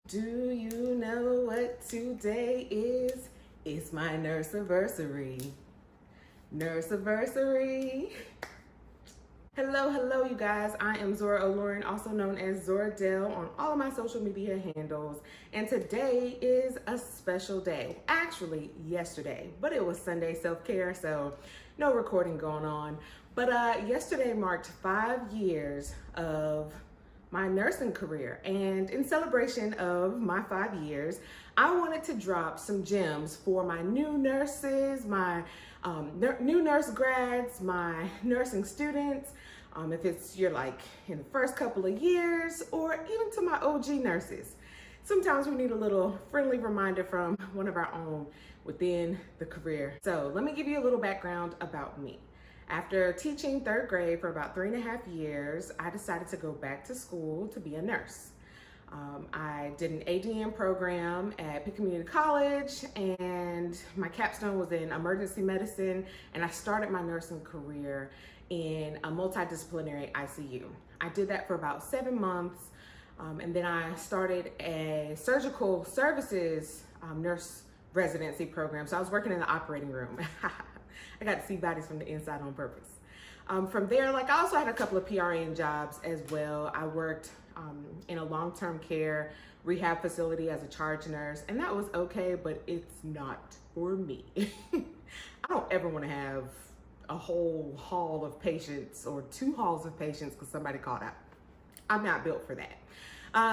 Do you know what today is? It's my Nursiversary. Nursiversary. Hello, you guys. I am Zora O'Loren, also known as Zora Dell on all of my social media handles. And today is a special day. Actually, yesterday, but it was Sunday self-care, so no recording going on. But yesterday marked 5 years of my nursing career, and in celebration of my 5 years, I wanted to drop some gems for my new nurses, my new nurse grads, my nursing students, if you're like in the first couple of years, or even to my OG nurses. Sometimes we need a little friendly reminder from one of our own within the career. So let me give you a little background about me. After teaching 3rd grade for about 3.5 years, I decided to go back to school to be a nurse. I did an ADN program at Pitt Community College, and my capstone was in emergency medicine, and I started my nursing career in a multidisciplinary ICU. I did that for about 7 months, and then I started a surgical services nurse residency program. So I was working in the operating room. I got to see bodies from the inside on purpose. From there, I also had a couple of PRN jobs as well. I worked in a long-term care rehab facility as a charge nurse, and that was okay, but it's not for me. I don't ever want to have a whole hall of patients or 2 halls of patients because somebody called out. I'm not built for that.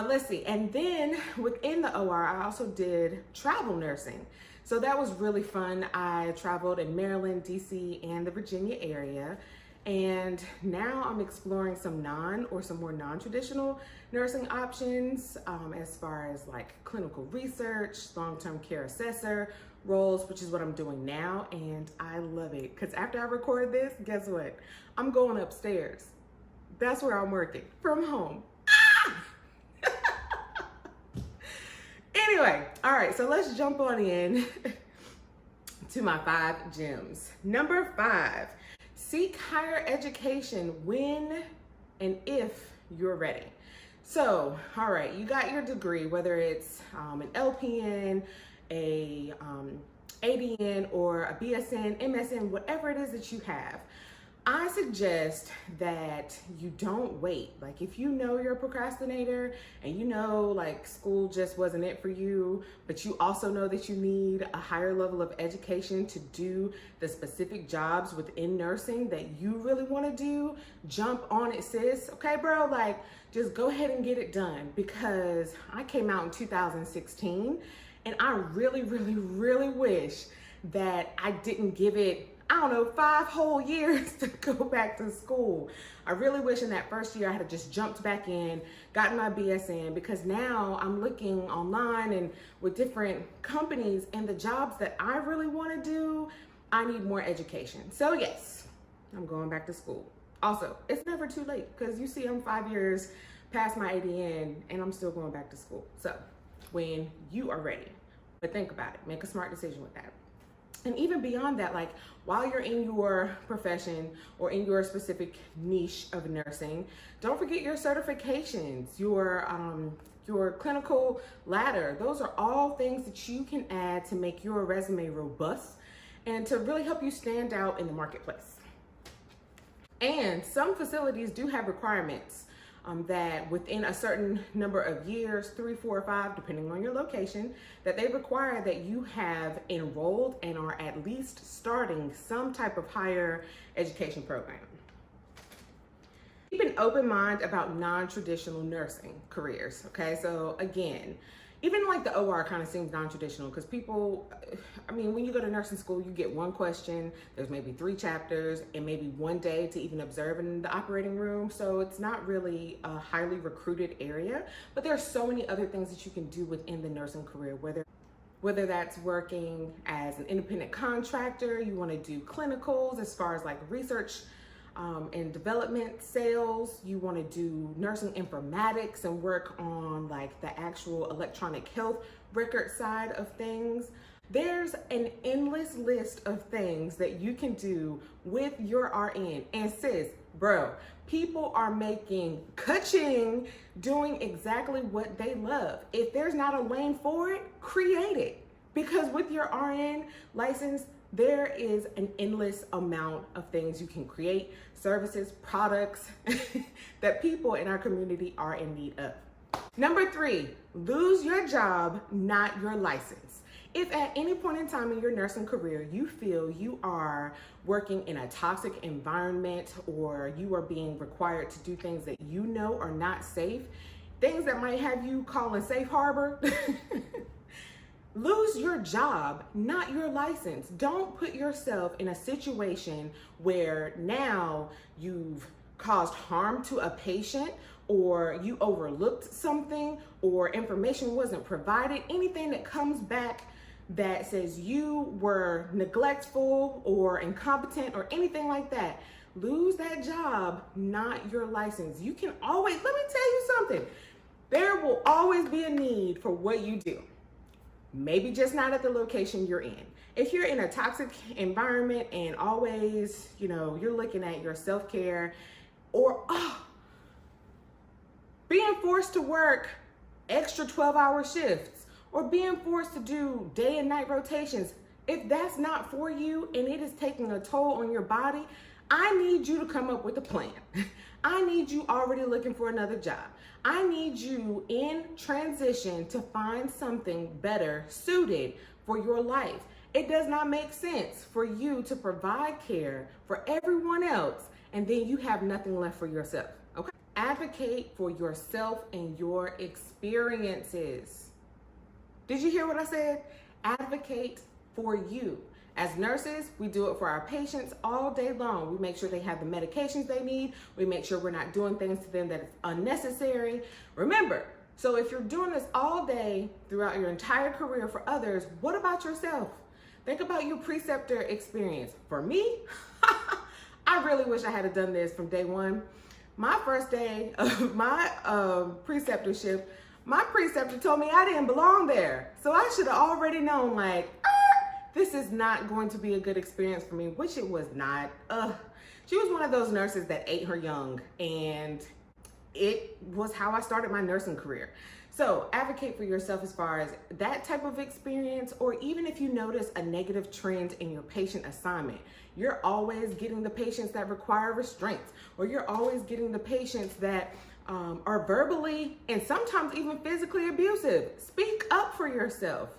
Let's see, and then within the OR, I also did travel nursing. So that was really fun. I traveled in Maryland, DC, and the Virginia area. And now I'm exploring some more non-traditional nursing options as far as clinical research, long-term care assessor roles, which is what I'm doing now. And I love it because after I record this, guess what? I'm going upstairs. That's where I'm working, from home. Anyway, all right, so let's jump on in to my 5 gems. Number 5, seek higher education when and if you're ready. So, all right, you got your degree, whether it's an LPN, a ADN, or a BSN, MSN, whatever it is that you have. I suggest that you don't wait. If you know you're a procrastinator and you know school just wasn't it for you, but you also know that you need a higher level of education to do the specific jobs within nursing that you really want to do, jump on it, sis. Okay, bro, just go ahead and get it done, because I came out in 2016 and I really wish that I didn't give it 5 whole years to go back to school. I really wish in that first year I had just jumped back in, gotten my BSN, because now I'm looking online and with different companies, and the jobs that I really want to do, I need more education. So yes, I'm going back to school. Also, it's never too late, because you see I'm 5 years past my ADN and I'm still going back to school. So when you are ready, but think about it, make a smart decision with that. And even beyond that, while you're in your profession or in your specific niche of nursing, don't forget your certifications, your clinical ladder. Those are all things that you can add to make your resume robust and to really help you stand out in the marketplace. And some facilities do have requirements that within a certain number of years, 3, 4, or 5, depending on your location, that they require that you have enrolled and are at least starting some type of higher education program. Keep an open mind about non-traditional nursing careers, okay? So again, even the OR kind of seems non-traditional, because people, when you go to nursing school, you get 1 question, there's maybe 3 chapters, and maybe 1 day to even observe in the operating room. So it's not really a highly recruited area, but there are so many other things that you can do within the nursing career, whether that's working as an independent contractor, you want to do clinicals as far as research and development, sales, you want to do nursing informatics and work on the actual electronic health record side of things. There's an endless list of things that you can do with your RN. And sis, Bro, people are making ka-ching doing exactly what they love. If there's not a lane for it, create it. Because with your RN license, there is an endless amount of things you can create, services, products that people in our community are in need of. Number 3, lose your job, not your license. If at any point in time in your nursing career you feel you are working in a toxic environment or you are being required to do things that you know are not safe, things that might have you calling safe harbor, lose your job, not your license. Don't put yourself in a situation where now you've caused harm to a patient or you overlooked something or information wasn't provided. Anything that comes back that says you were neglectful or incompetent or anything like that, lose that job, not your license. You can always, let me tell you something, there will always be a need for what you do. Maybe just not at the location you're in. If you're in a toxic environment and always, you're looking at your self-care or being forced to work extra 12-hour shifts or being forced to do day and night rotations, if that's not for you and it is taking a toll on your body, I need you to come up with a plan. I need you already looking for another job. I need you in transition to find something better suited for your life. It does not make sense for you to provide care for everyone else and then you have nothing left for yourself. Okay? Advocate for yourself and your experiences. Did you hear what I said? Advocate for you. As nurses, we do it for our patients all day long. We make sure they have the medications they need. We make sure we're not doing things to them that is unnecessary. Remember, so if you're doing this all day throughout your entire career for others, what about yourself? Think about your preceptor experience. For me, I really wish I had done this from day one. My first day of my preceptorship, my preceptor told me I didn't belong there. So I should have already known, this is not going to be a good experience for me, which it was not. She was one of those nurses that ate her young, and it was how I started my nursing career. So advocate for yourself as far as that type of experience, or even if you notice a negative trend in your patient assignment. You're always getting the patients that require restraints, or you're always getting the patients that are verbally and sometimes even physically abusive. Speak up for yourself.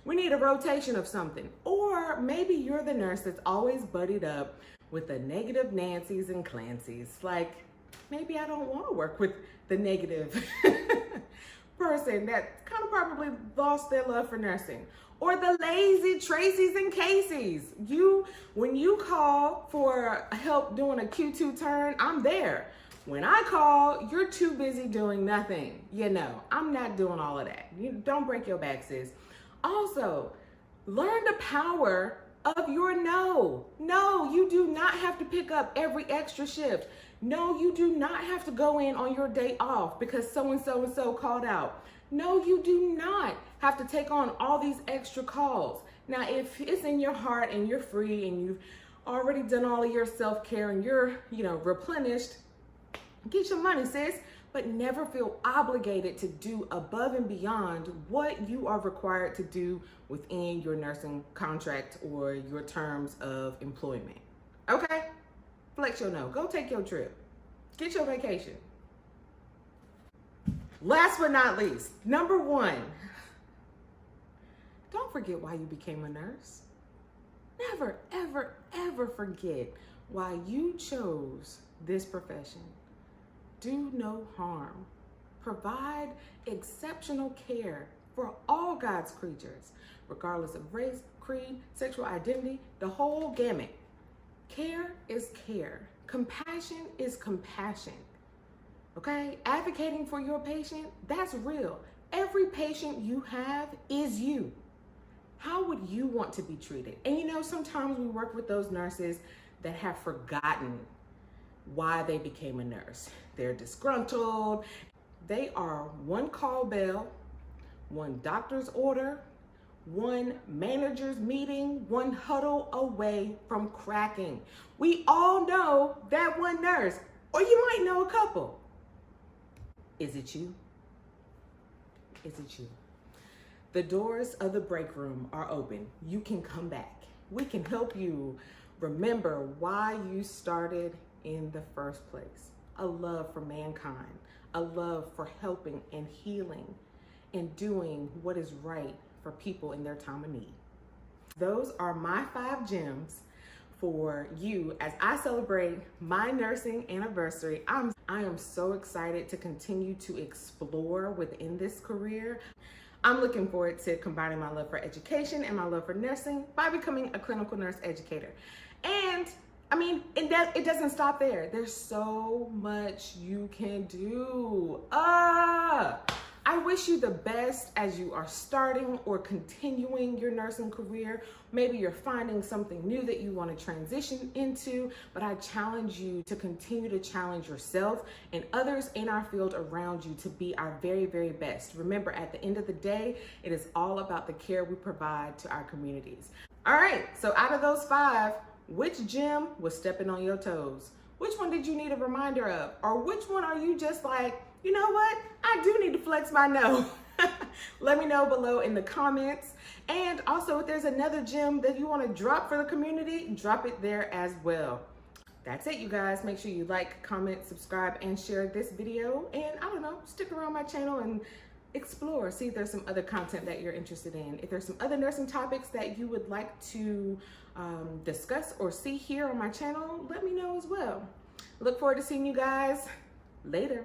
We need a rotation of something. Or maybe you're the nurse that's always buddied up with the negative Nancys and Clancys. Maybe I don't want to work with the negative person that kind of probably lost their love for nursing. Or the lazy Tracys and Caseys. When you call for help doing a Q2 turn, I'm there. When I call, you're too busy doing nothing. I'm not doing all of that. Don't break your back, sis. Also, learn the power of your no. No, you do not have to pick up every extra shift. No, you do not have to go in on your day off because so-and-so and so called out. No, you do not have to take on all these extra calls. Now, if it's in your heart and you're free and you've already done all of your self-care and you're, replenished, get your money, sis. But never feel obligated to do above and beyond what you are required to do within your nursing contract or your terms of employment. Okay? Flex your no. Go take your trip. Get your vacation. Last but not least, number 1, don't forget why you became a nurse. Never, ever, ever forget why you chose this profession. Do no harm. Provide exceptional care for all God's creatures, regardless of race, creed, sexual identity, the whole gamut. Care is care. Compassion is compassion. Okay? Advocating for your patient, that's real. Every patient you have is you. How would you want to be treated? And sometimes we work with those nurses that have forgotten why they became a nurse. They're disgruntled. They are one call bell, one doctor's order, one manager's meeting, one huddle away from cracking. We all know that one nurse, or you might know a couple. Is it you? Is it you? The doors of the break room are open. You can come back. We can help you remember why you started in the first place. A love for mankind, a love for helping and healing and doing what is right for people in their time of need. Those are my 5 gems for you as I celebrate my nursing anniversary. I am so excited to continue to explore within this career. I'm looking forward to combining my love for education and my love for nursing by becoming a clinical nurse educator. And I mean, it doesn't stop there. There's so much you can do. I wish you the best as you are starting or continuing your nursing career. Maybe you're finding something new that you want to transition into, but I challenge you to continue to challenge yourself and others in our field around you to be our very, very best. Remember, at the end of the day, it is all about the care we provide to our communities. All right, so out of those 5, which gem was stepping on your toes? Which one did you need a reminder of? Or which one are you just like, you know what? I do need to flex my no. Let me know below in the comments. And also, if there's another gem that you want to drop for the community, drop it there as well. That's it, you guys. Make sure you like, comment, subscribe, and share this video. And I don't know, stick around my channel and explore, see if there's some other content that you're interested in. If there's some other nursing topics that you would like to discuss or see here on my channel, let me know as well. Look forward to seeing you guys later.